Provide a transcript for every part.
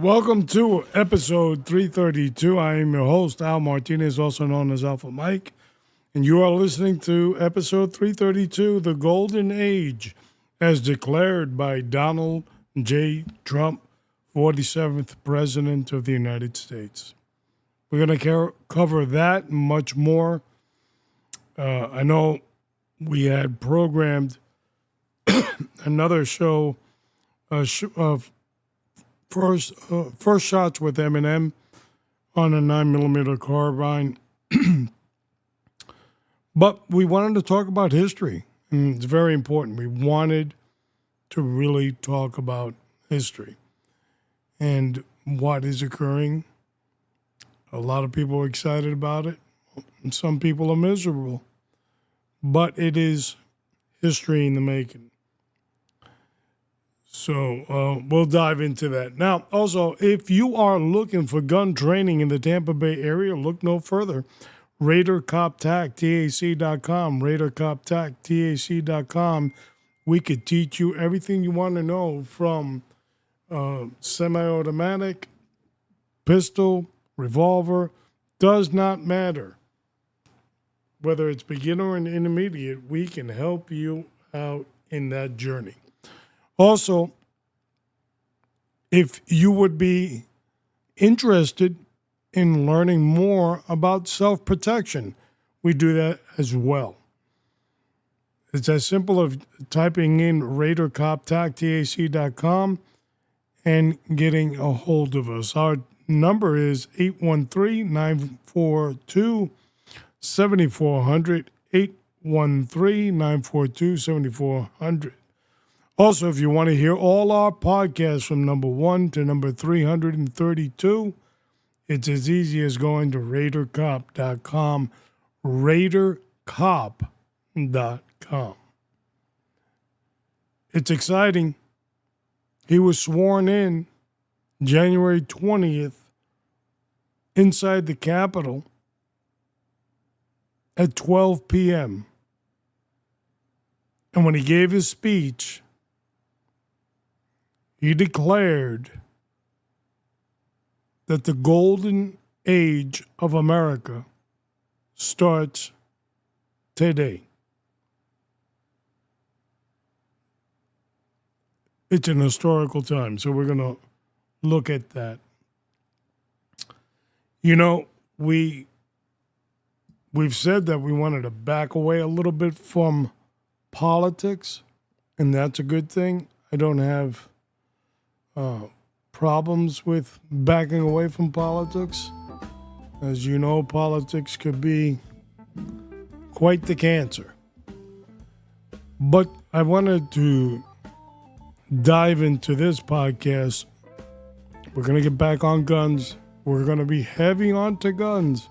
Welcome to episode 332. I am your host, Al Martinez, also known as Alpha Mike, and you are listening to episode 332, The Golden Age, as declared by Donald J. Trump, 47th President of the United States. We're going to cover that and much more. I know we had programmed another show of First shots with M&amp on a 9mm carbine. But we wanted to talk about history, and it's very important. We wanted to really talk about history and what is occurring. A lot of people are excited about it, and some people are miserable. But it is history in the making. So we'll dive into that. Now, also, if you are looking for gun training in the Tampa Bay area, look no further. RaiderCopTac.com, RaiderCopTac.com. We could teach you everything you want to know from semi-automatic, pistol, revolver. Does not matter. Whether it's beginner or intermediate, we can help you out in that journey. Also, if you would be interested in learning more about self-protection, we do that as well. It's as simple as typing in RaiderCopTac.com and getting a hold of us. Our number is 813-942-7400, 813-942-7400. Also, if you want to hear all our podcasts from number 1 to number 332, it's as easy as going to RaiderCop.com, RaiderCop.com. It's exciting. He was sworn in January 20th inside the Capitol at 12 p.m. And when he gave his speech, he declared that the golden age of America starts today. It's an historical time, so we're going to look at that. You know, we've said that we wanted to back away a little bit from politics, and that's a good thing. I don't have problems with backing away from politics. As you know, politics could be quite the cancer. But I wanted to dive into this podcast. We're going to get back on guns. We're going to be heavy onto guns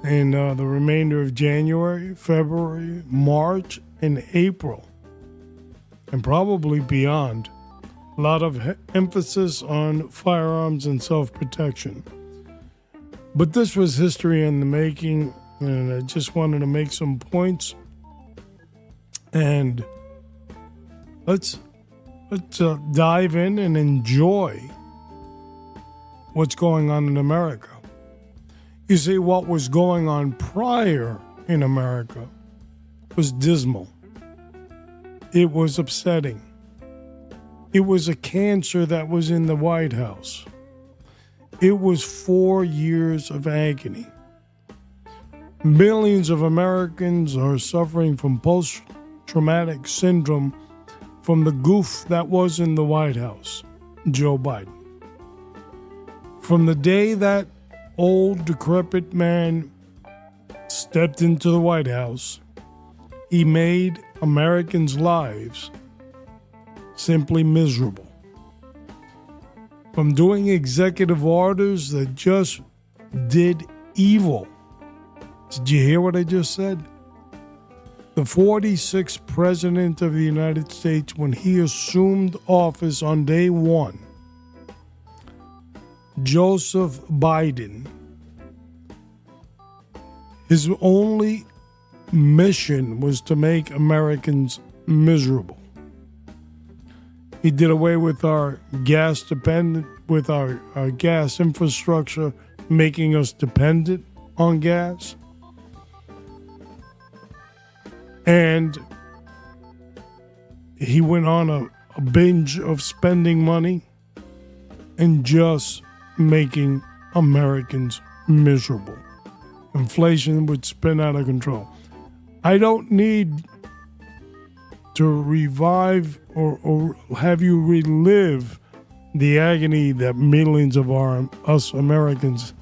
in the remainder of January, February, March, and April, and probably beyond. A lot of emphasis on firearms and self-protection. But this was history in the making, and I just wanted to make some points. And let's dive in and enjoy what's going on in America. You see, what was going on prior in America was dismal. It was upsetting. It was a cancer that was in the White House. It was 4 years of agony. Millions of Americans are suffering from post-traumatic syndrome from the goof that was in the White House. Joe Biden. From the day that old, decrepit man stepped into the White House, he made Americans' lives simply miserable. From doing executive orders that just did evil. Did you hear what I just said? The 46th President of the United States, when he assumed office on day one, Joseph Biden, his only mission was to make Americans miserable. He did away with our gas gas infrastructure, making us dependent on gas. And he went on a binge of spending money and just making Americans miserable. Inflation would spin out of control. I don't need to revive or have you relive the agony that millions of us Americans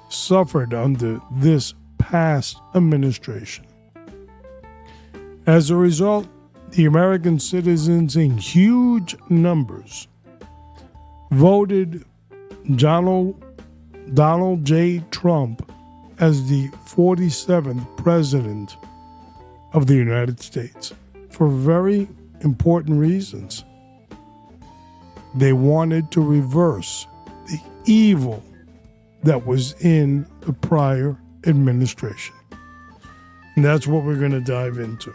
suffered under this past administration. As a result, the American citizens in huge numbers voted Donald J. Trump as the 47th President of the United States for very important reasons. They wanted to reverse the evil that was in the prior administration. And that's what we're going to dive into.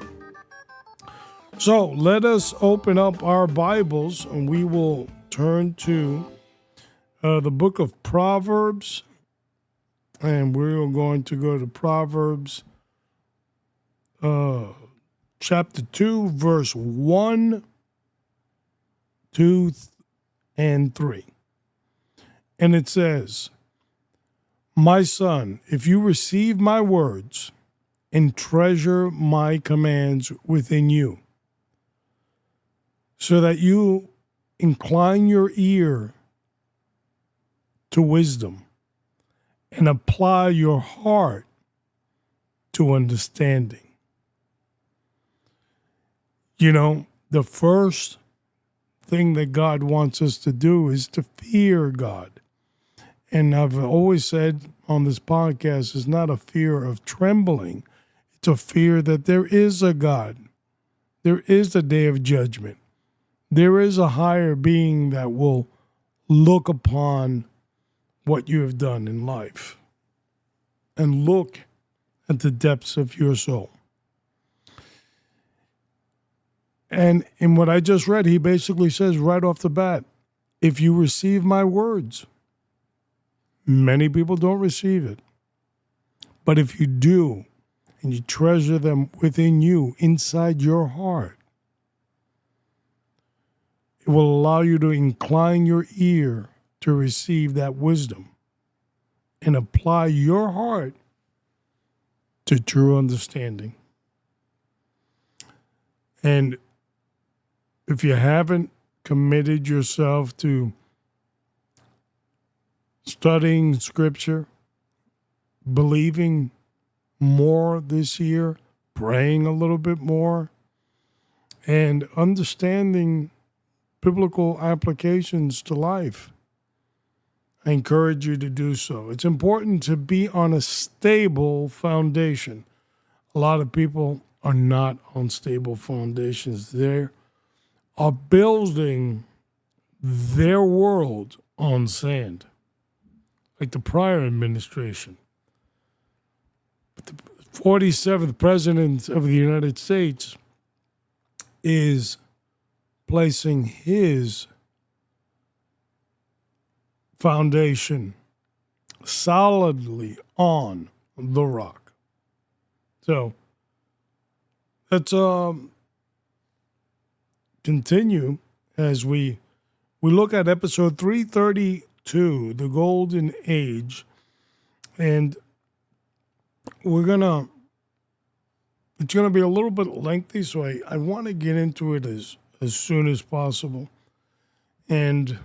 So let us open up our Bibles and we will turn to the book of Proverbs. And we're going to go to Proverbs chapter 2, verse 1, 2, and 3. And it says, "My son, if you receive my words and treasure my commands within you, so that you incline your ear to wisdom and apply your heart to understanding." You know, the first thing that God wants us to do is to fear God. And I've always said on this podcast, it's not a fear of trembling. It's a fear that there is a God. There is a day of judgment. There is a higher being that will look upon what you have done in life and look at the depths of your soul. And in what I just read, he basically says right off the bat, if you receive my words, many people don't receive it. But if you do, and you treasure them within you, inside your heart, it will allow you to incline your ear to receive that wisdom and apply your heart to true understanding. And if you haven't committed yourself to studying Scripture, believing more this year, praying a little bit more, and understanding biblical applications to life, I encourage you to do so. It's important to be on a stable foundation. A lot of people are not on stable foundations. They are building their world on sand, like the prior administration. But the 47th President of the United States is placing his foundation solidly on the rock. So let's continue as we look at episode 332, The Golden Age, and it's gonna be a little bit lengthy, so I want to get into it as soon as possible. And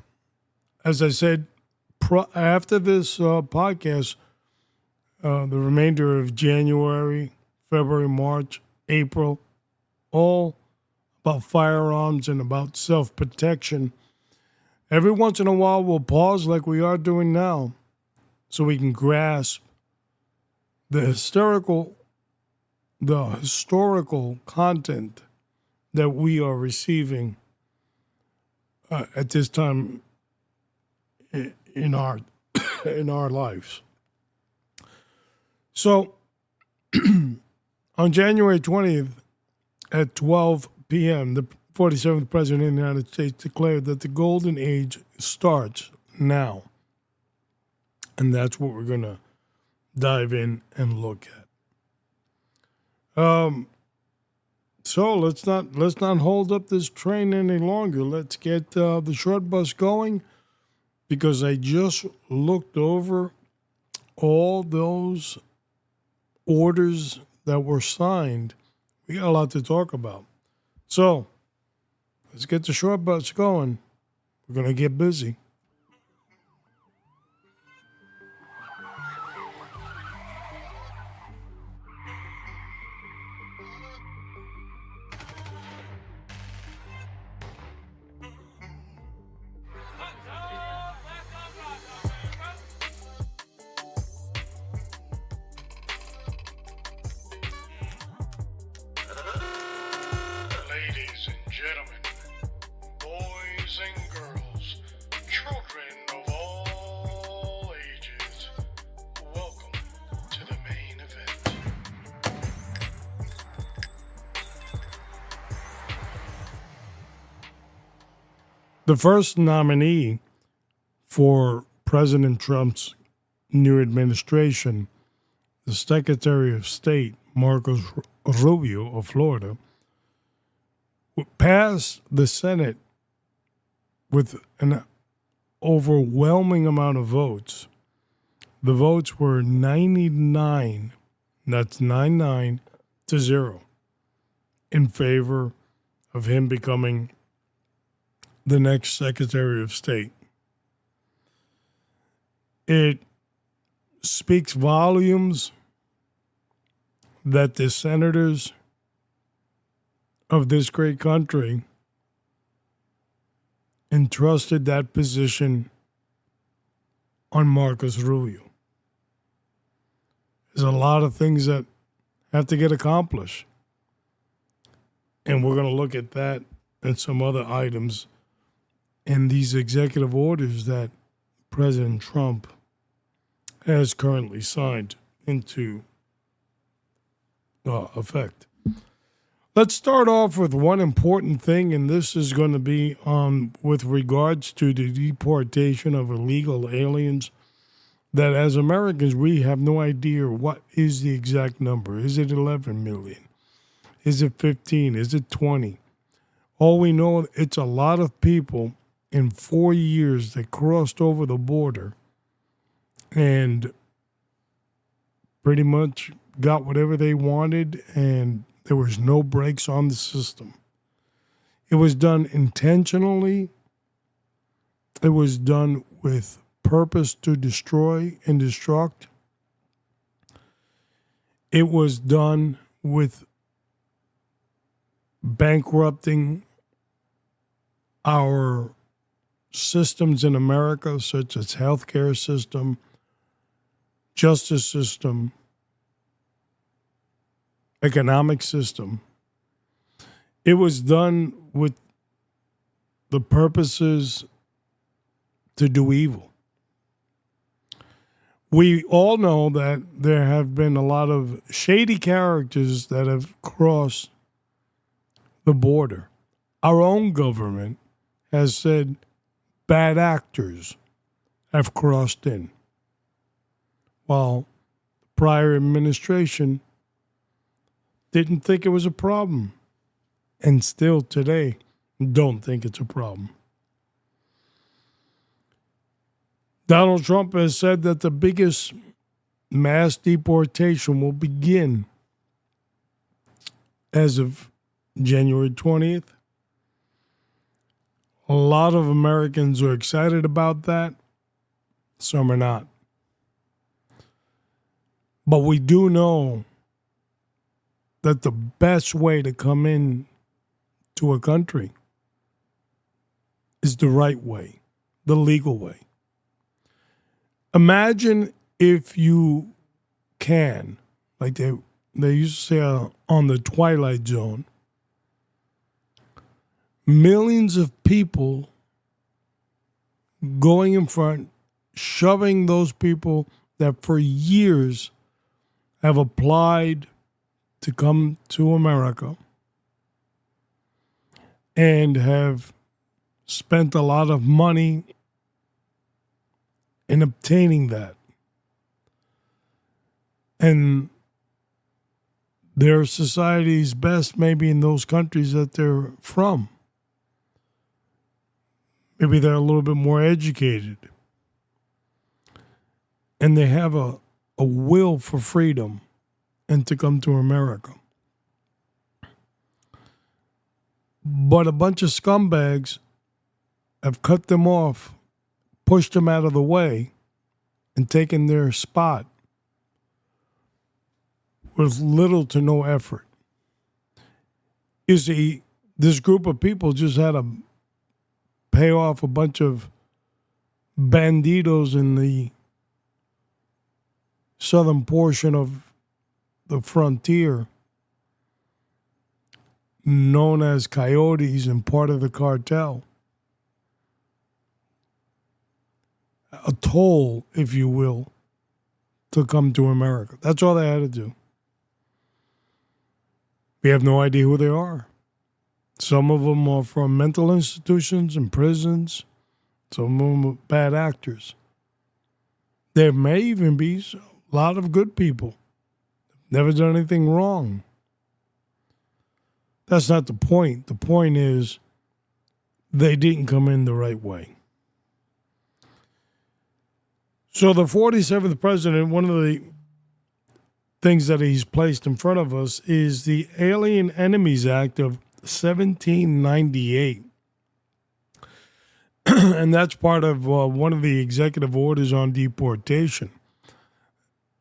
as I said, after this podcast, the remainder of January, February, March, April, all about firearms and about self-protection. Every once in a while, we'll pause like we are doing now so we can grasp the historical content that we are receiving at this time in our in our lives. So on January 20th at 12 p.m., the 47th President of the United States declared that the golden age starts now. And that's what we're going to dive in and look at. So let's not hold up this train any longer. Let's get the short bus going, because I just looked over all those orders that were signed. We got a lot to talk about. So let's get the short bus going. We're going to get busy. Ladies and gentlemen, boys and girls, children of all ages, welcome to the main event. The first nominee for President Trump's new administration, the Secretary of State, Marcos Rubio of Florida, passed the Senate with an overwhelming amount of votes. The votes were 99, that's 99 to 0, in favor of him becoming the next Secretary of State. It speaks volumes that the senators of this great country entrusted that position on Marcos Rubio. There's a lot of things that have to get accomplished. And we're going to look at that and some other items in these executive orders that President Trump has currently signed into effect. Let's start off with one important thing, and this is going to be with regards to the deportation of illegal aliens, that as Americans, we have no idea what is the exact number. Is it 11 million? Is it 15? Is it 20? All we know, it's a lot of people in 4 years that crossed over the border and pretty much got whatever they wanted, and there was no brakes on the system. It was done intentionally. It was done with purpose to destroy and destruct. It was done with bankrupting our systems in America, such as healthcare system, justice system, economic system. It was done with the purposes to do evil. We all know that there have been a lot of shady characters that have crossed the border. Our own government has said bad actors have crossed in, while the prior administration didn't think it was a problem, and still today don't think it's a problem. Donald Trump has said that the biggest mass deportation will begin as of January 20th. A lot of Americans are excited about that. Some are not. But we do know that the best way to come in to a country is the right way, the legal way. Imagine if you can, like they used to say on the Twilight Zone, millions of people going in front, shoving those people that for years have applied to come to America and have spent a lot of money in obtaining that. And their society's best maybe in those countries that they're from. Maybe they're a little bit more educated. And they have a will for freedom and to come to America. But a bunch of scumbags have cut them off, pushed them out of the way, and taken their spot with little to no effort. You see, this group of people just had to pay off a bunch of banditos in the southern portion of the frontier, known as coyotes and part of the cartel. A toll, if you will, to come to America. That's all they had to do. We have no idea who they are. Some of them are from mental institutions and prisons. Some of them are bad actors. There may even be a lot of good people. Never done anything wrong. That's not the point. The point is they didn't come in the right way. So the 47th president, one of the things that he's placed in front of us is the Alien Enemies Act of 1798. And that's part of one of the executive orders on deportation.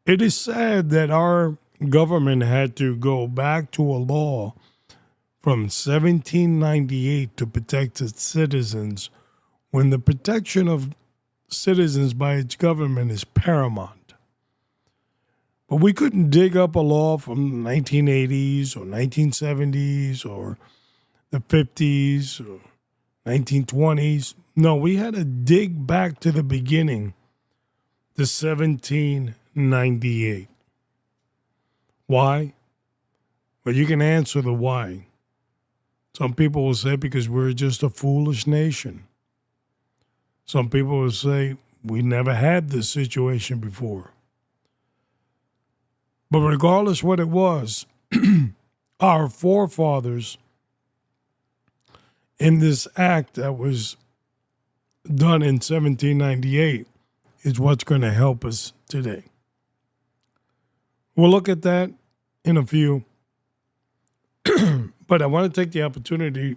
It is sad that our government had to go back to a law from 1798 to protect its citizens when the protection of citizens by its government is paramount. But we couldn't dig up a law from the 1980s or 1970s or the 50s or 1920s. No, we had to dig back to the beginning, to 1798. Why? Well, you can answer the why. Some people will say because we're just a foolish nation. Some people will say we never had this situation before. But regardless what it was, our forefathers in this act that was done in 1798 is what's going to help us today. We'll look at that in a few. But I want to take the opportunity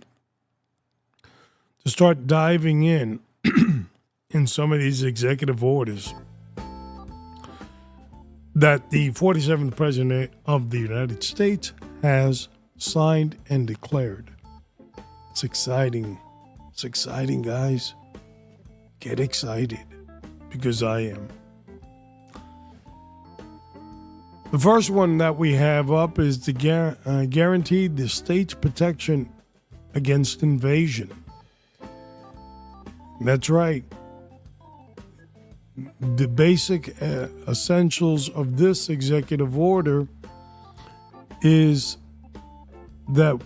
to start diving in some of these executive orders that the 47th President of the United States has signed and declared. It's exciting. It's exciting, guys. Get excited, because I am. The first one that we have up is to guarantee the state's protection against invasion. That's right. The basic essentials of this executive order is that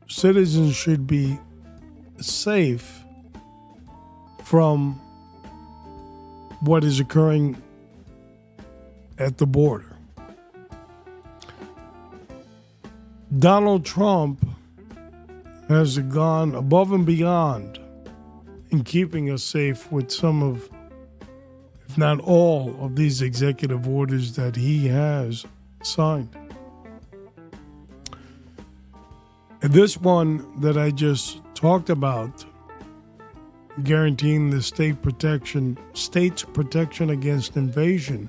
citizens should be safe from what is occurring at the border. Donald Trump has gone above and beyond in keeping us safe with some of, if not all, of these executive orders that he has signed. And this one that I just talked about guaranteeing the state's protection against invasion.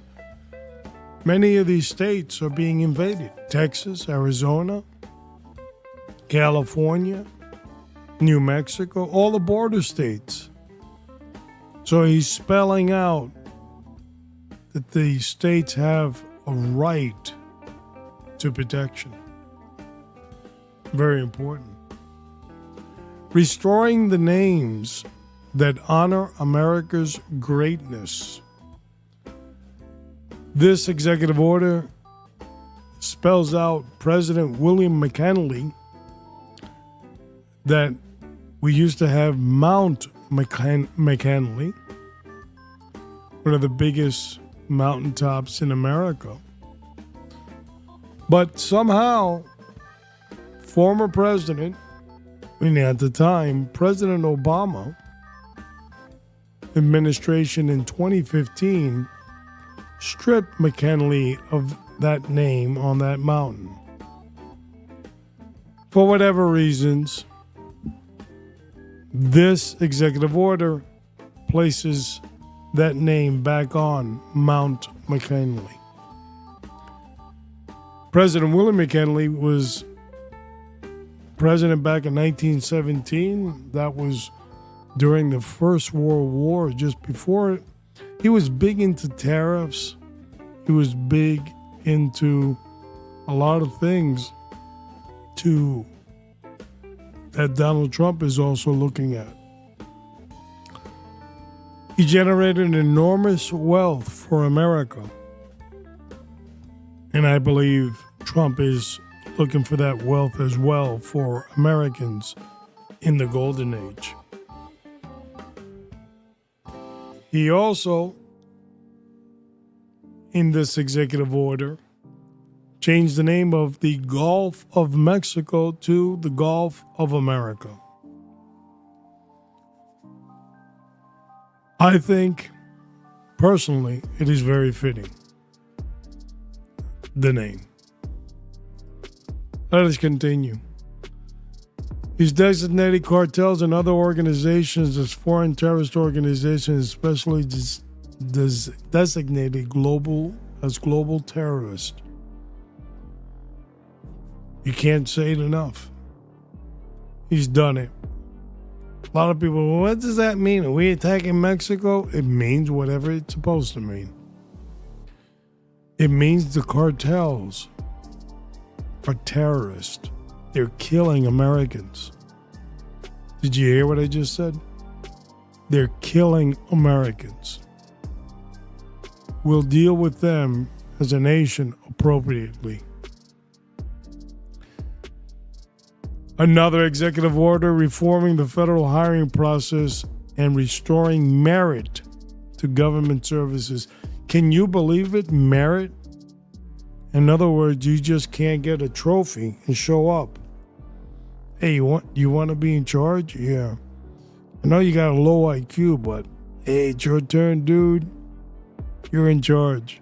Many of these states are being invaded. Texas, Arizona, California, New Mexico, all the border states. So he's spelling out that the states have a right to protection. Very important. Restoring the names that honor America's greatness. This executive order spells out President William McKinley that we used to have Mount McKinley, one of the biggest mountaintops in America. But somehow, former president, at the time, President Obama administration in 2015 stripped McKinley of that name on that mountain. For whatever reasons, this executive order places that name back on Mount McKinley. President William McKinley was president back in 1917. That was during the First World War, just before it. He was big into tariffs. He was big into a lot of things that Donald Trump is also looking at. He generated enormous wealth for America. And I believe Trump is looking for that wealth as well for Americans in the golden age. He also, in this executive order, changed the name of the Gulf of Mexico to the Gulf of America. I think, personally, it is very fitting, the name. Let us continue. He's designated cartels and other organizations as foreign terrorist organizations, especially designated global terrorists. You can't say it enough. He's done it. A lot of people, well, what does that mean? Are we attacking Mexico? It means whatever it's supposed to mean. It means the cartels are terrorists. They're killing Americans. Did you hear what I just said? They're killing Americans. We'll deal with them as a nation appropriately. Another executive order reforming the federal hiring process and restoring merit to government services. Can you believe it? Merit? In other words, you just can't get a trophy and show up. Hey, you want to be in charge? Yeah. I know you got a low IQ, but hey, it's your turn, dude. You're in charge.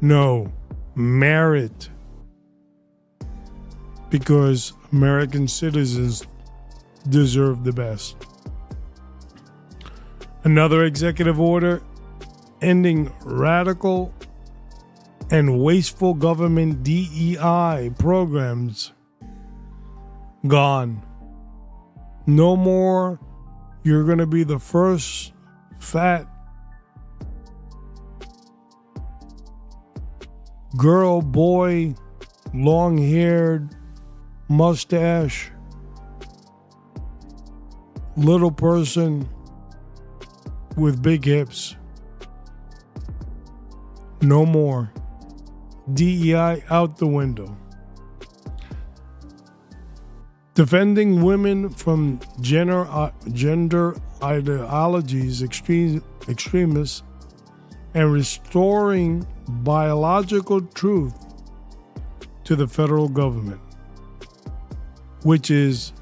No, merit. Because American citizens deserve the best. Another executive order ending radical and wasteful government DEI programs. Gone. No more. You're going to be the first fat girl, boy, long-haired, mustache, little person with big hips. No more. DEI out the window. Defending women from gender ideologies, extremists, and restoring biological truth to the federal government, which is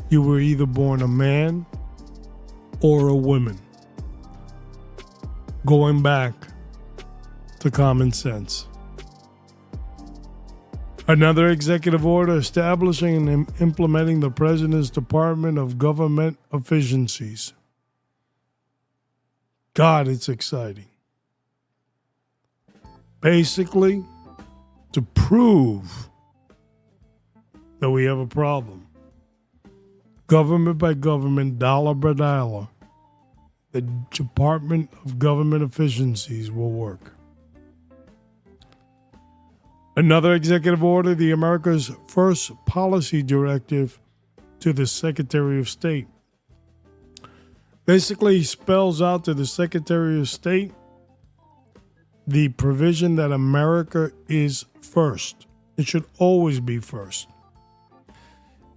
you were either born a man or a woman. Going back to common sense. Another executive order establishing and implementing the President's Department of Government Efficiencies. God, it's exciting. Basically, to prove that we have a problem, government by government, dollar by dollar, the Department of Government Efficiencies will work. Another executive order, the America's First Policy Directive to the Secretary of State. Basically spells out to the Secretary of State the provision that America is first. It should always be first.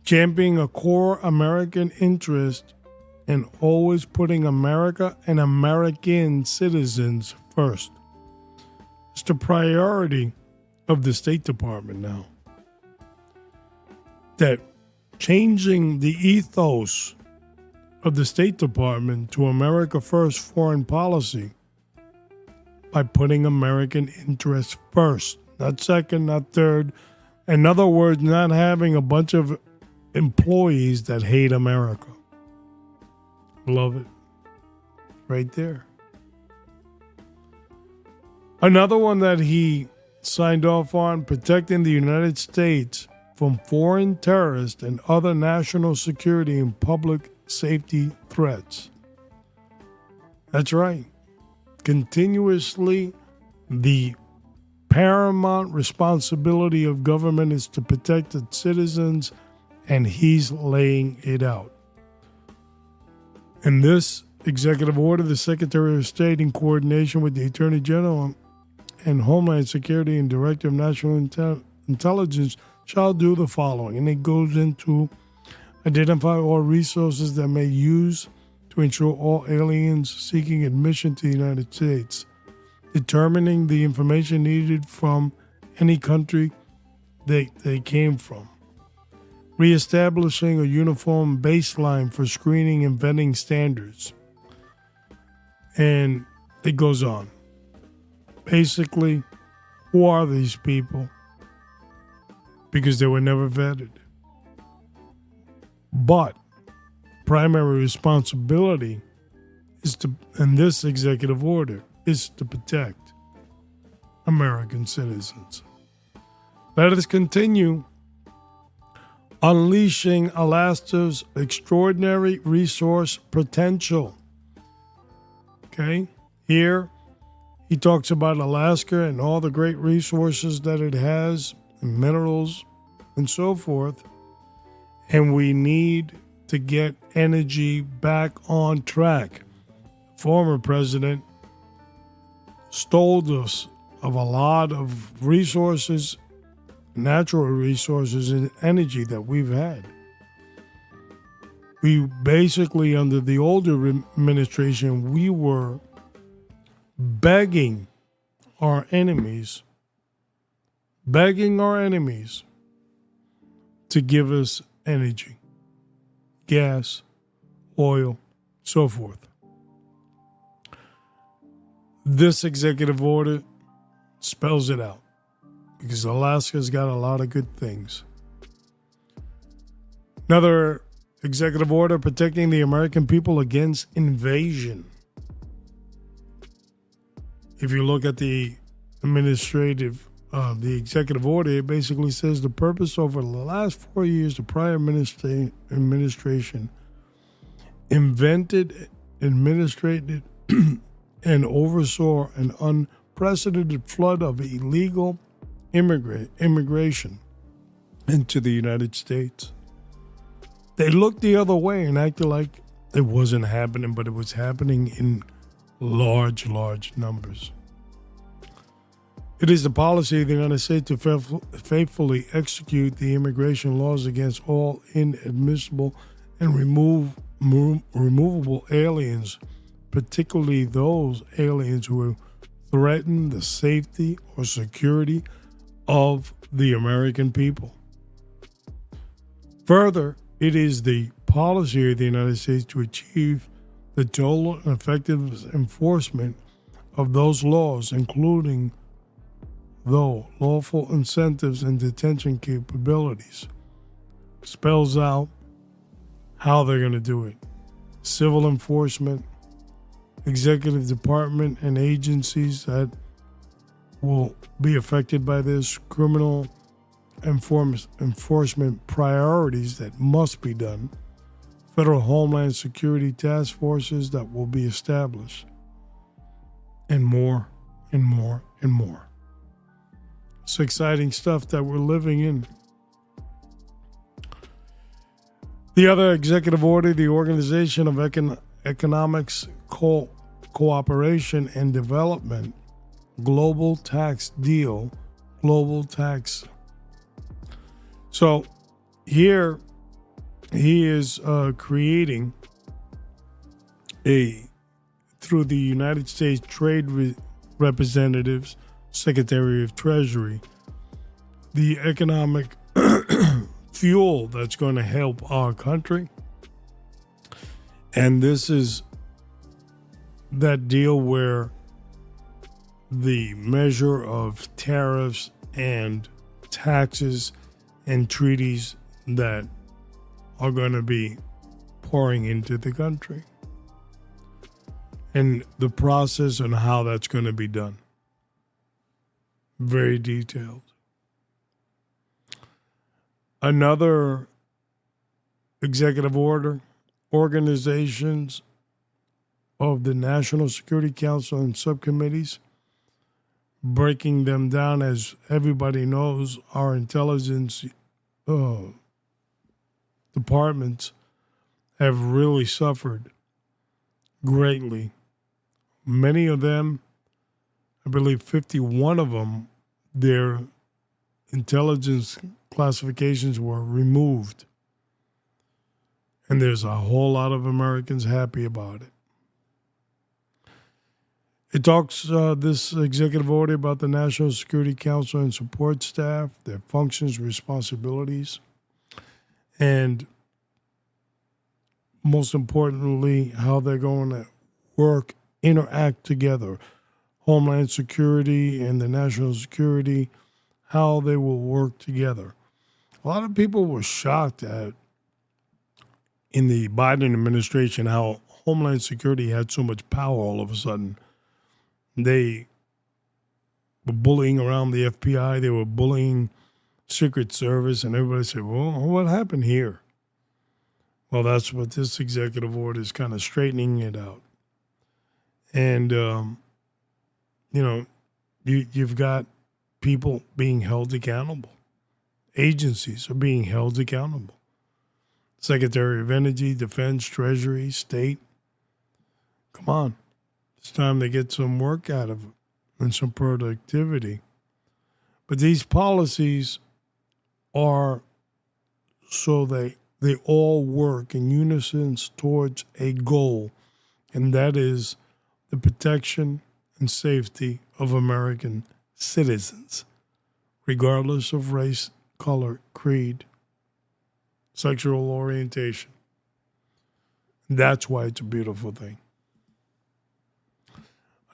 Championing a core American interest and always putting America and American citizens first. It's the priority of the State Department now. That changing the ethos of the State Department to America First foreign policy by putting American interests first, not second, not third. In other words, not having a bunch of employees that hate America. Love it. Right there. Another one that he signed off on, protecting the United States from foreign terrorists and other national security and public safety threats. That's right. Continuously, the paramount responsibility of government is to protect its citizens, and he's laying it out. In this executive order, the Secretary of State, in coordination with the Attorney General and Homeland Security and Director of National Intelligence, shall do the following. And it goes into identify all resources that may use to ensure all aliens seeking admission to the United States, determining the information needed from any country they came from, reestablishing a uniform baseline for screening and vetting standards. And it goes on. Basically, who are these people? Because they were never vetted. But primary responsibility is to, in this executive order, is to protect American citizens. Let us continue unleashing Alaska's extraordinary resource potential. Okay, here he talks about Alaska and all the great resources that it has, and minerals and so forth. And we need to get energy back on track. The former president stole us of a lot of resources, natural resources and energy that we've had. We basically, under the older administration, we were begging our enemies to give us energy, gas, oil, so forth. This executive order spells it out because Alaska's got a lot of good things. Another executive order protecting the American people against invasion. If you look at the the executive order, it basically says the purpose over the last 4 years, the prior administration invented, administrated, and oversaw an unprecedented flood of illegal immigration into the United States. They looked the other way and acted like it wasn't happening, but it was happening in large numbers. It is the policy of the United States to faithfully execute the immigration laws against all inadmissible and removable aliens, particularly those aliens who threaten the safety or security of the American people. Further, it is the policy of the United States to achieve the total and effective enforcement of those laws, including though lawful incentives and detention capabilities. Spells out how they're going to do it. Civil enforcement, executive department and agencies that will be affected by this, criminal enforcement priorities that must be done, federal homeland security task forces that will be established, and more and more and more. It's exciting stuff that we're living in. The other executive order, the Organization of Economics Cooperation and Development, Global Tax Deal, Global Tax. So here he is creating through the United States Trade Representatives, Secretary of Treasury, the economic fuel that's going to help our country. And this is that deal where the measure of tariffs and taxes and treaties that are going to be pouring into the country, and the process and how that's going to be done. Very detailed. Another executive order, organizations of the National Security Council and subcommittees, breaking them down. As everybody knows, our intelligence departments have really suffered greatly. Many of them, I believe 51 of them, their intelligence classifications were removed. And there's a whole lot of Americans happy about it. It talks, this executive order, about the National Security Council and support staff, their functions, responsibilities, and most importantly, how they're going to interact together. Homeland Security and the National Security, how they will work together. A lot of people were shocked at, in the Biden administration, how Homeland Security had so much power all of a sudden. They were bullying around the FBI. They were bullying Secret Service, and everybody said, well, what happened here? Well, that's what this executive order is kind of straightening it out. And, you've got people being held accountable. Agencies are being held accountable. Secretary of Energy, Defense, Treasury, State. Come on. It's time to get some work out of it and some productivity. But these policies are so they all work in unison towards a goal, and that is the protection and safety of American citizens, regardless of race, color, creed, sexual orientation. That's why it's a beautiful thing.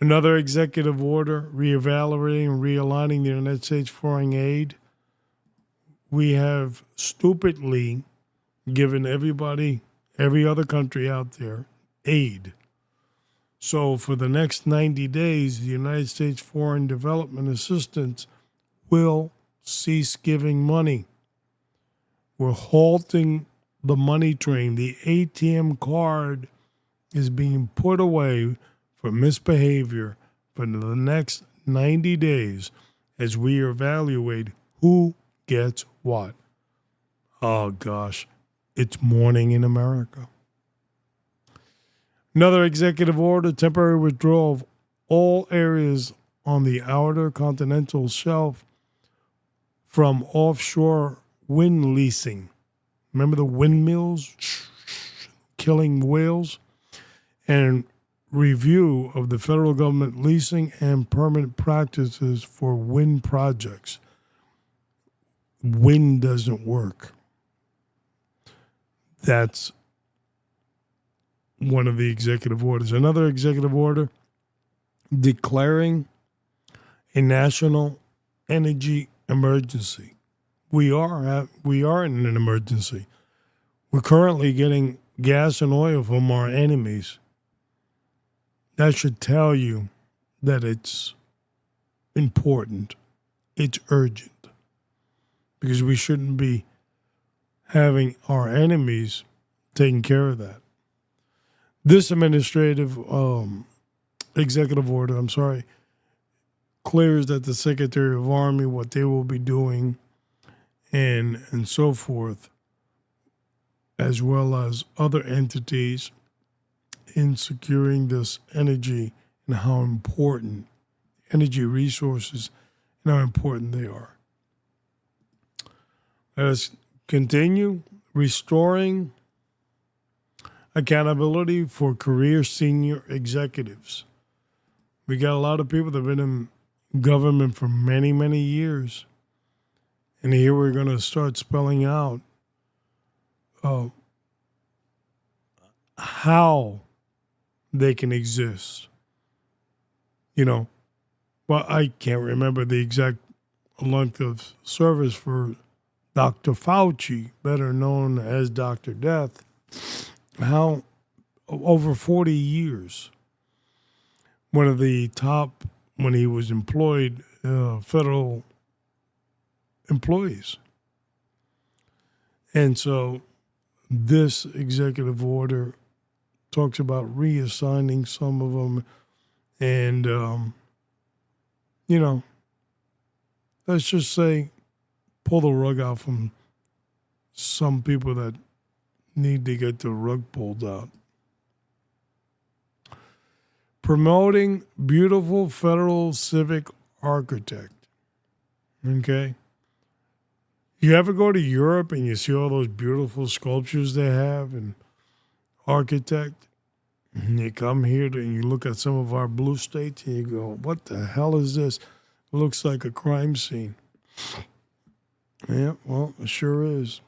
Another executive order, reevaluating and realigning the United States foreign aid. We have stupidly given everybody, every other country out there, aid. So for the next 90 days, the United States Foreign Development Assistance will cease giving money. We're halting the money train. The ATM card is being put away for misbehavior for the next 90 days as we evaluate who gets what. Oh, gosh, it's morning in America. Another executive order, temporary withdrawal of all areas on the outer continental shelf from offshore wind leasing. Remember the windmills killing whales? And review of the federal government leasing and permanent practices for wind projects. Wind doesn't work. That's one of the executive orders. Another executive order, declaring a national energy emergency. We are in an emergency. We're currently getting gas and oil from our enemies. That should tell you that it's important. It's urgent. Because we shouldn't be having our enemies taking care of that. This executive order, clears that the Secretary of Army, what they will be doing and so forth, as well as other entities in securing this energy and how important energy resources and how important they are. Let us continue restoring accountability for career senior executives. We got a lot of people that have been in government for many, many years. And here we're going to start spelling out how they can exist. Well, I can't remember the exact length of service for Dr. Fauci, better known as Dr. Death, how over 40 years, one of the top, when he was employed, federal employees. And so this executive order talks about reassigning some of them and, let's just say pull the rug out from some people that need to get the rug pulled out. Promoting beautiful federal civic architect. Okay? You ever go to Europe and you see all those beautiful sculptures they have and architect? And you come here and you look at some of our blue states and you go, what the hell is this? It looks like a crime scene. Yeah, well, it sure is.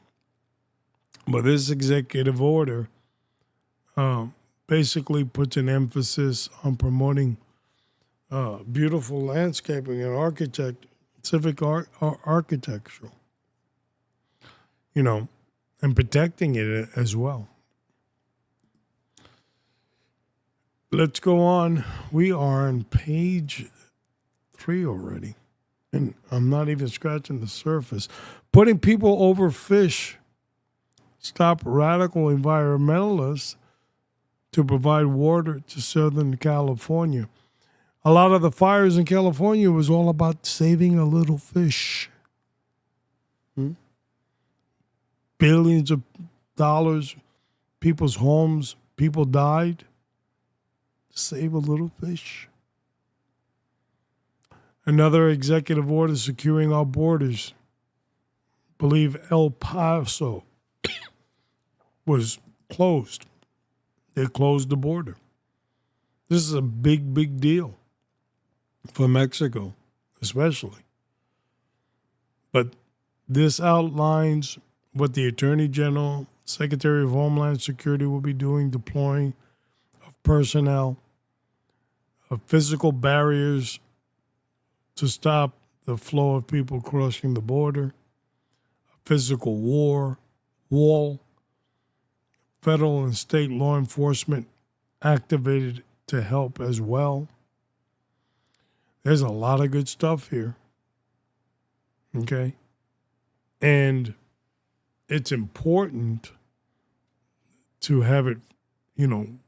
But this executive order basically puts an emphasis on promoting beautiful landscaping and civic architectural, and protecting it as well. Let's go on. We are on page 3 already, and I'm not even scratching the surface. Putting people over fish. Stop radical environmentalists to provide water to Southern California. A lot of the fires in California was all about saving a little fish. Billions of dollars, people's homes, people died. Save a little fish. Another executive order securing our borders. Believe El Paso was closed. They closed the border. This is a big, big deal for Mexico, especially. But this outlines what the Attorney General, Secretary of Homeland Security will be doing, deploying of personnel, of physical barriers to stop the flow of people crossing the border, a physical wall, federal and state law enforcement activated to help as well. There's a lot of good stuff here. Okay? And it's important to have it,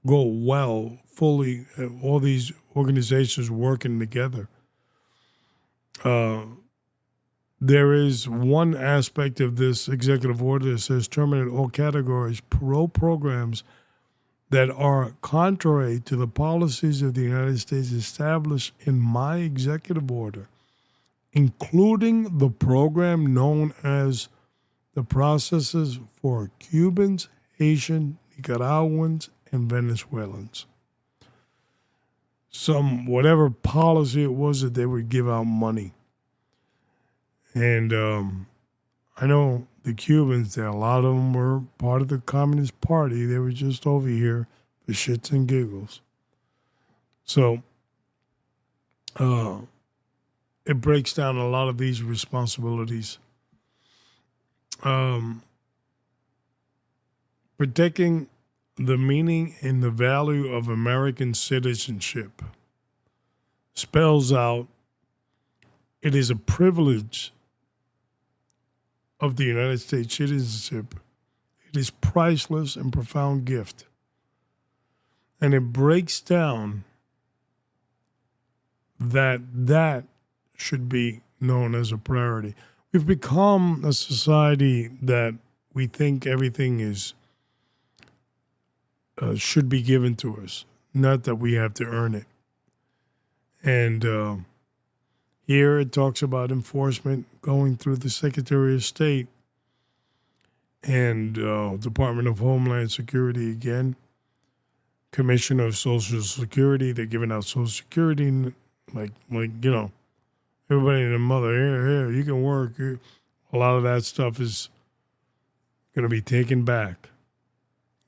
go well, fully, all these organizations working together. There is one aspect of this executive order that says terminate all categories, parole programs that are contrary to the policies of the United States established in my executive order, including the program known as the processes for Cubans, Haitian, Nicaraguans, and Venezuelans. Whatever policy it was that they would give out money. And I know the Cubans, a lot of them were part of the Communist Party. They were just over here for shits and giggles. So it breaks down a lot of these responsibilities. Protecting the meaning and the value of American citizenship spells out it is a privilege of the United States citizenship. It is priceless and profound gift. And it breaks down that should be known as a priority. We've become a society that we think everything is should be given to us, not that we have to earn it. And here it talks about enforcement going through the Secretary of State and Department of Homeland Security again, Commissioner of Social Security. They're giving out Social Security like everybody and their mother, here, you can work. A lot of that stuff is going to be taken back,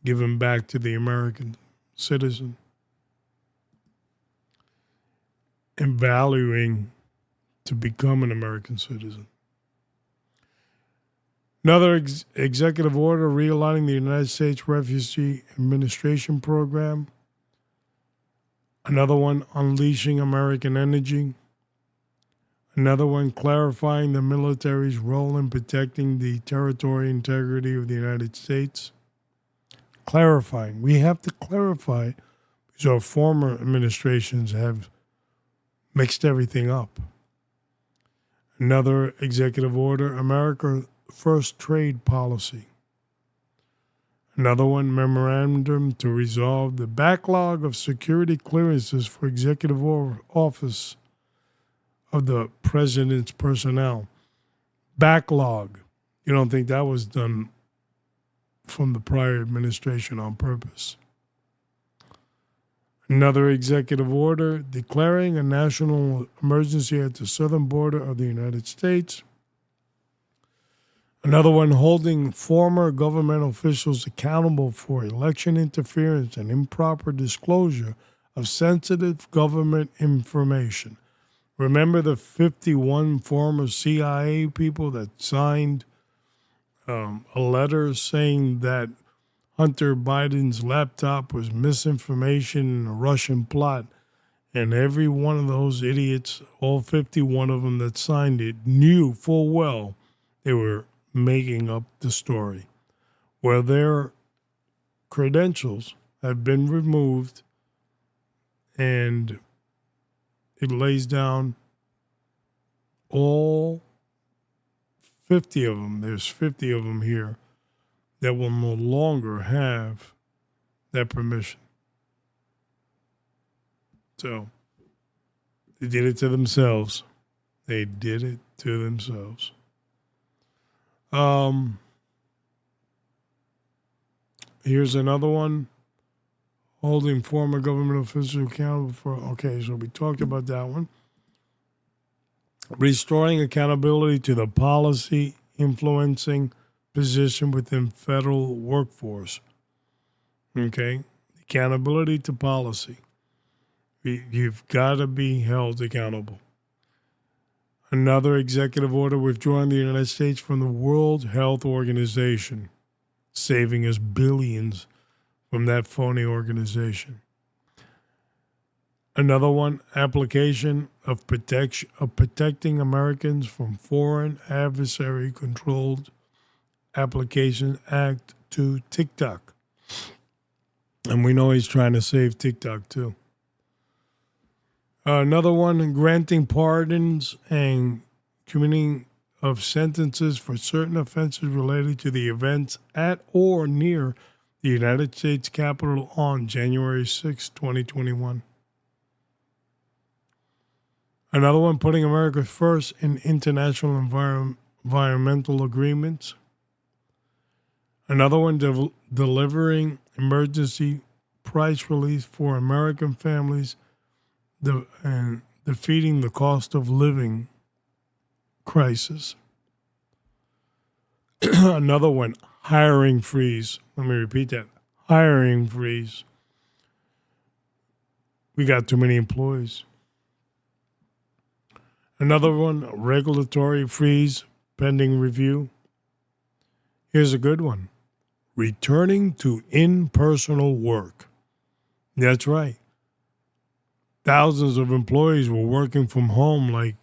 given back to the American citizen. And valuing to become an American citizen. Another executive order realigning the United States Refugee Administration Program. Another one, unleashing American energy. Another one, clarifying the military's role in protecting the territorial integrity of the United States. Clarifying. We have to clarify because our former administrations have mixed everything up. Another executive order, America First Trade Policy. Another one, memorandum to resolve the backlog of security clearances for executive office of the president's personnel. Backlog. You don't think that was done from the prior administration on purpose. Another executive order declaring a national emergency at the southern border of the United States. Another one holding former government officials accountable for election interference and improper disclosure of sensitive government information. Remember the 51 former CIA people that signed a letter saying that Hunter Biden's laptop was misinformation in a Russian plot. And every one of those idiots, all 51 of them that signed it, knew full well they were making up the story. Where their credentials have been removed and it lays down all 50 of them. There's 50 of them here that will no longer have that permission. So they did it to themselves. They did it to themselves. Here's another one. Holding former government officials accountable for, okay, so we talked about that one. Restoring accountability to the policy influencing position within federal workforce. Okay? Accountability to policy. You've got to be held accountable. Another executive order withdrawing the United States from the World Health Organization, saving us billions from that phony organization. Another one, application of protecting Americans from foreign adversary-controlled Application Act to TikTok. And we know he's trying to save TikTok too. Another one, granting pardons and commuting of sentences for certain offenses related to the events at or near the United States Capitol on January 6, 2021. Another one, putting America first in international environmental agreements. Another one, delivering emergency price relief for American families and defeating the cost of living crisis. Another one, hiring freeze. Let me repeat that. Hiring freeze. We got too many employees. Another one, regulatory freeze pending review. Here's a good one. Returning to in-personal work. That's right. Thousands of employees were working from home, like,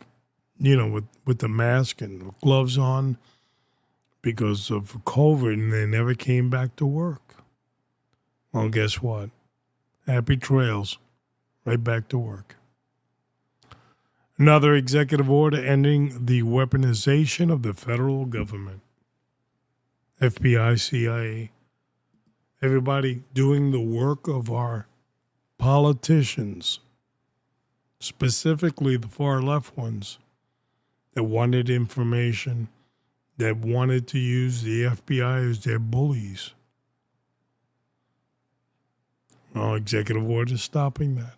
with the mask and the gloves on because of COVID, and they never came back to work. Well, guess what? Happy trails. Right back to work. Another executive order ending the weaponization of the federal government. FBI, CIA, everybody doing the work of our politicians, specifically the far left ones that wanted information, that wanted to use the FBI as their bullies. Well, executive order stopping that.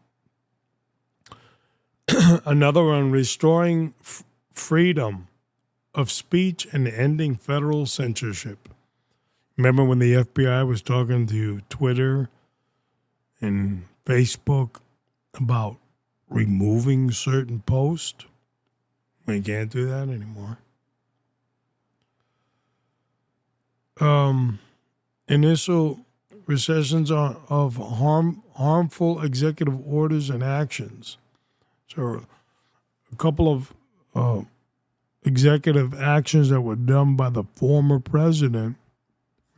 Another one, restoring freedom of speech and ending federal censorship. Remember when the FBI was talking to Twitter and Facebook about removing certain posts? We can't do that anymore. Initial recessions of harmful executive orders and actions. So a couple of executive actions that were done by the former president,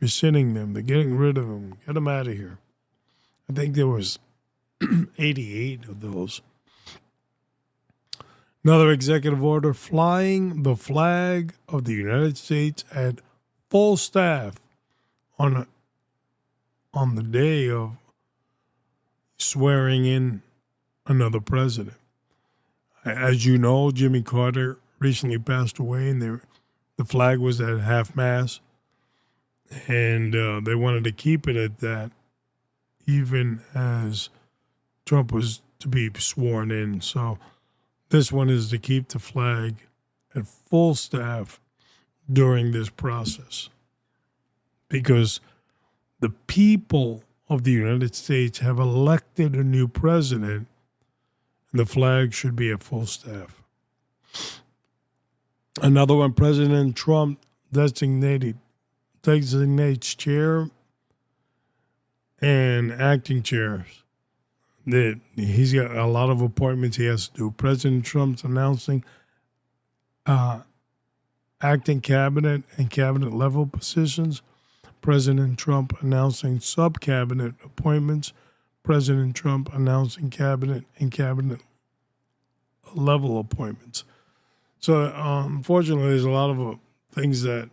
rescinding them, they're getting rid of them, get them out of here. I think there was 88 of those. Another executive order, flying the flag of the United States at full staff on the day of swearing in another president. As you know, Jimmy Carter recently passed away, and the flag was at half-mast, and they wanted to keep it at that, even as Trump was to be sworn in. So this one is to keep the flag at full staff during this process, because the people of the United States have elected a new president, and the flag should be at full staff. Another one, President Trump designates chair and acting chairs. He's got a lot of appointments he has to do. President Trump's announcing acting cabinet and cabinet level positions. President Trump announcing sub-cabinet appointments. President Trump announcing cabinet and cabinet level appointments. So, unfortunately, there's a lot of things that,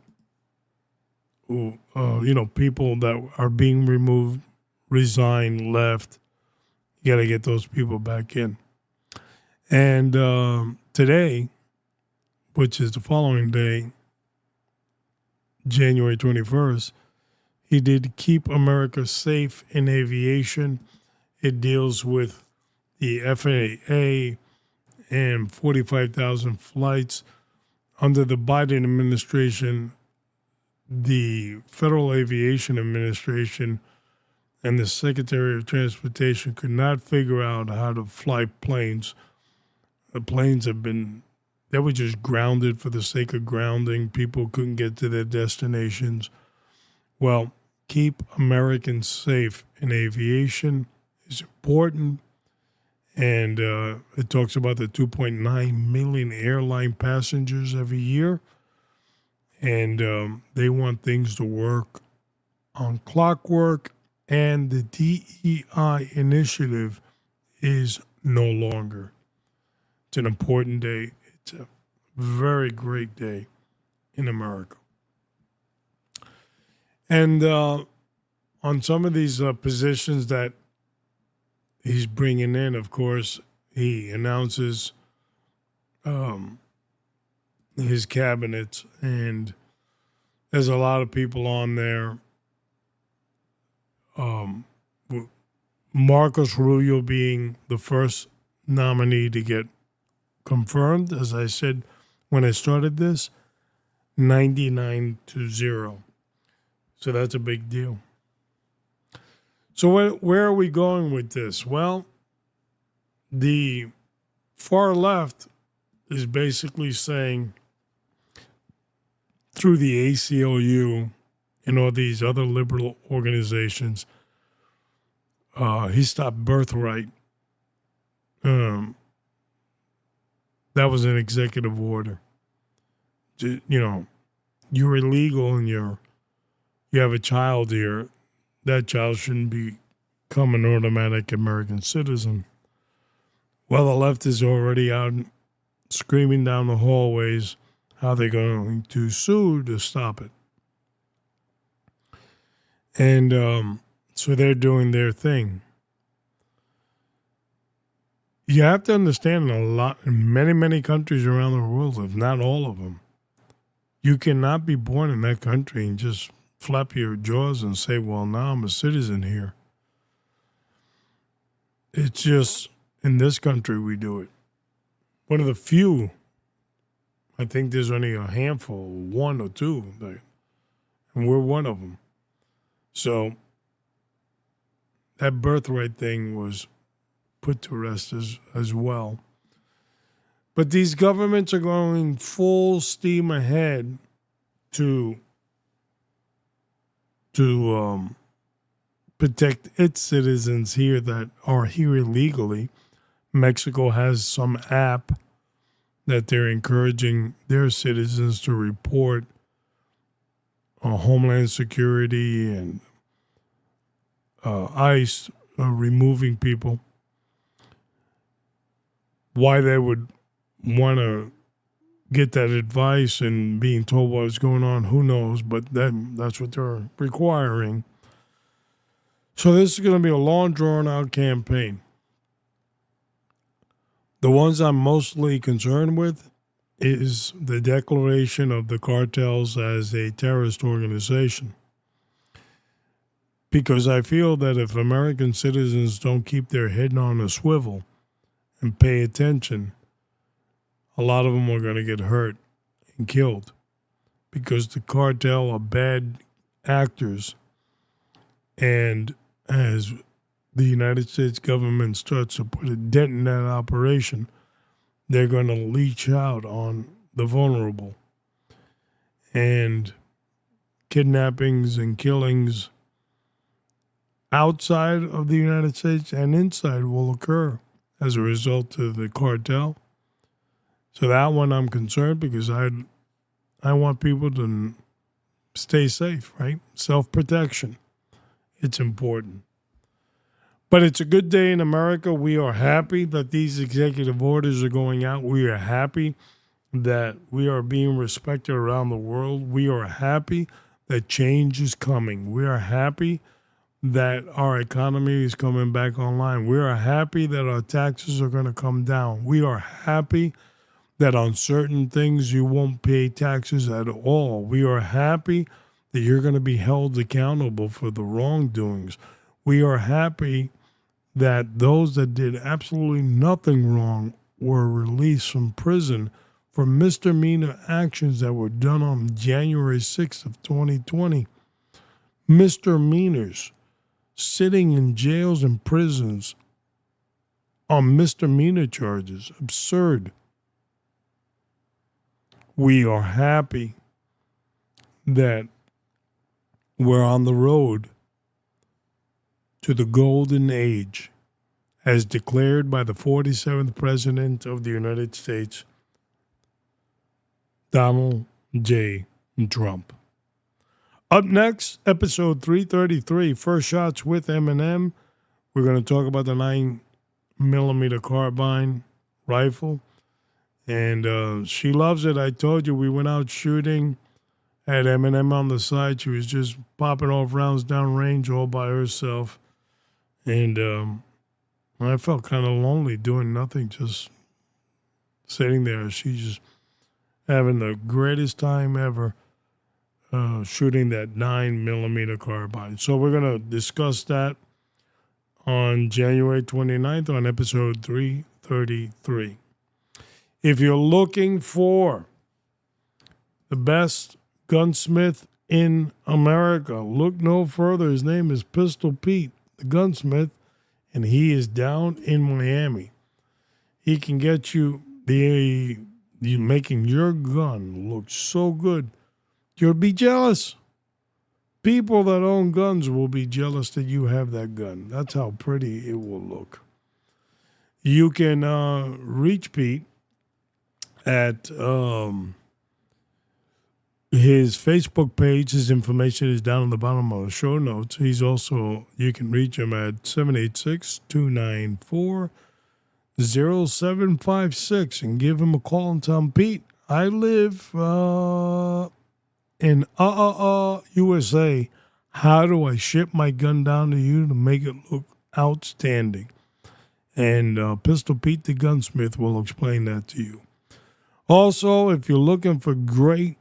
people that are being removed, resigned, left. You got to get those people back in. And today, which is the following day, January 21st, he did Keep America Safe in Aviation. It deals with the FAA and 45,000 flights. Under the Biden administration, the Federal Aviation Administration and the Secretary of Transportation could not figure out how to fly planes. The planes they were just grounded for the sake of grounding. People couldn't get to their destinations. Well, Keep Americans Safe in Aviation is important. And it talks about the 2.9 million airline passengers every year. And they want things to work on clockwork. And the DEI initiative is no longer. It's an important day. It's a very great day in America. And on some of these positions that he's bringing in, of course, he announces his cabinet, and there's a lot of people on there. Marcos Rubio being the first nominee to get confirmed, as I said when I started this, 99-0. So that's a big deal. So where are we going with this? Well, the far left is basically saying through the ACLU and all these other liberal organizations, he stopped birthright. That was an executive order. You know, you're illegal and you have a child here. That child shouldn't become an automatic American citizen. Well, the left is already out screaming down the hallways how they're going to sue to stop it. And so they're doing their thing. You have to understand in many, many countries around the world, if not all of them, you cannot be born in that country and just flap your jaws and say, well, now I'm a citizen here. It's just in this country we do it. One of the few, I think there's only a handful, one or two, and we're one of them. So that birthright thing was put to rest as well. But these governments are going full steam ahead to protect its citizens here that are here illegally. Mexico has some app that they're encouraging their citizens to report Homeland Security and ICE removing people. Why they would want to get that advice and being told what's going on, who knows, but that's what they're requiring. So this is going to be a long, drawn-out campaign. The ones I'm mostly concerned with is the declaration of the cartels as a terrorist organization. Because I feel that if American citizens don't keep their head on a swivel and pay attention, a lot of them are going to get hurt and killed because the cartel are bad actors. And as the United States government starts to put a dent in that operation, they're going to leech out on the vulnerable. And kidnappings and killings outside of the United States and inside will occur as a result of the cartel. So that one I'm concerned because I want people to stay safe, right? Self-protection. It's important. But it's a good day in America. We are happy that these executive orders are going out. We are happy that we are being respected around the world. We are happy that change is coming. We are happy that our economy is coming back online. We are happy that our taxes are going to come down. We are happy that on certain things you won't pay taxes at all. We are happy that you're going to be held accountable for the wrongdoings. We are happy that those that did absolutely nothing wrong were released from prison for misdemeanor actions that were done on January 6th of 2020. Misdemeanors, sitting in jails and prisons on misdemeanor charges. Absurd. We are happy that we're on the road to the golden age as declared by the 47th President of the United States, Donald J. Trump. Up next, episode 333, First Shots with M&amp. We're going to talk about the 9mm carbine rifle. And she loves it. I told you we went out shooting, had M&amp on the side. She was just popping off rounds downrange all by herself. And I felt kind of lonely doing nothing, just sitting there. She's just having the greatest time ever shooting that 9mm carbine. So we're going to discuss that on January 29th on episode 333. If you're looking for the best gunsmith in America, look no further. His name is Pistol Pete, the gunsmith, and he is down in Miami. He can get you the you making your gun look so good, you'll be jealous. People that own guns will be jealous that you have that gun. That's how pretty it will look. You can reach Pete at his Facebook page. His information is down on the bottom of the show notes. He's also, you can reach him at 786-294-0756 and give him a call and tell him, Pete, I live in USA. How do I ship my gun down to you to make it look outstanding? And Pistol Pete the Gunsmith will explain that to you. Also, if you're looking for great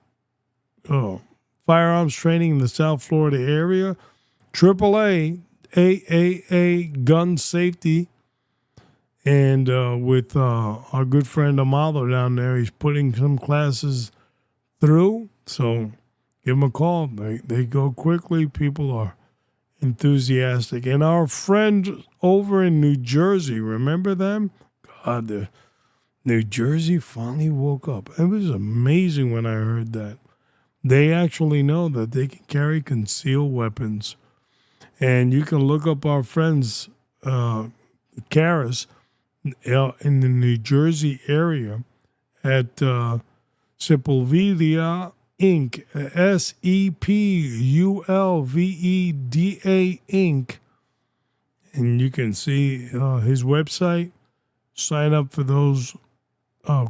firearms training in the South Florida area, AAA Gun Safety, and with our good friend Amalo down there, he's putting some classes through. So give them a call. They go quickly. People are enthusiastic. And our friend over in New Jersey, remember them? God, the New Jersey finally woke up. It was amazing when I heard that. They actually know that they can carry concealed weapons. And you can look up our friends, Karis, in the New Jersey area at Sepulveda Inc., Sepulveda Inc. And you can see his website. Sign up for those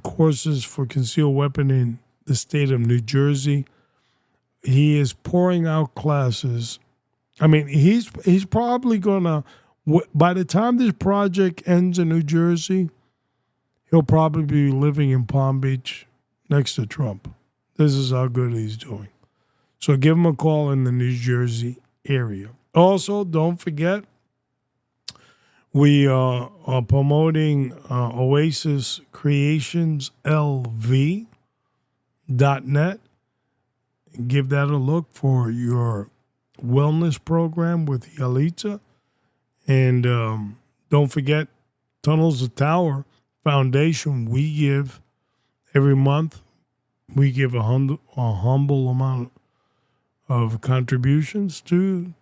courses for concealed weapon in the state of New Jersey. He is pouring out classes. I mean, he's probably going to, by the time this project ends in New Jersey, he'll probably be living in Palm Beach next to Trump. This is how good he's doing. So give him a call in the New Jersey area. Also, don't forget, we are promoting Oasis Creations LV.net. Give that a look for your wellness program with Yalitza. And don't forget, Tunnels of Tower Foundation, we give every month. We give a humble amount of contributions to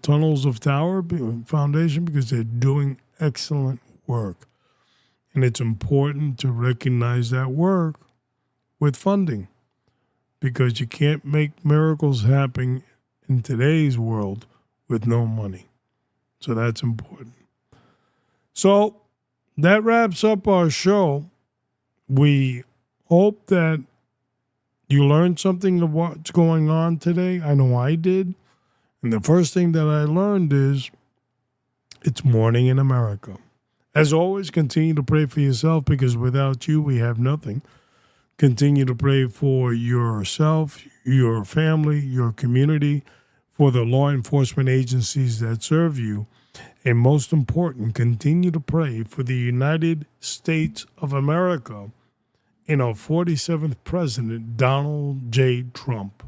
Tunnels of Tower Foundation because they're doing excellent work. And it's important to recognize that work with funding because you can't make miracles happen in today's world with no money. So that's important. So that wraps up our show. We hope that you learned something of what's going on today. I know I did. And the first thing that I learned is it's morning in America. As always, continue to pray for yourself because without you, we have nothing. Continue to pray for yourself, your family, your community, for the law enforcement agencies that serve you. And most important, continue to pray for the United States of America and our 47th President, Donald J. Trump.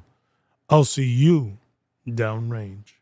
I'll see you downrange.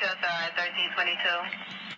Just 1322.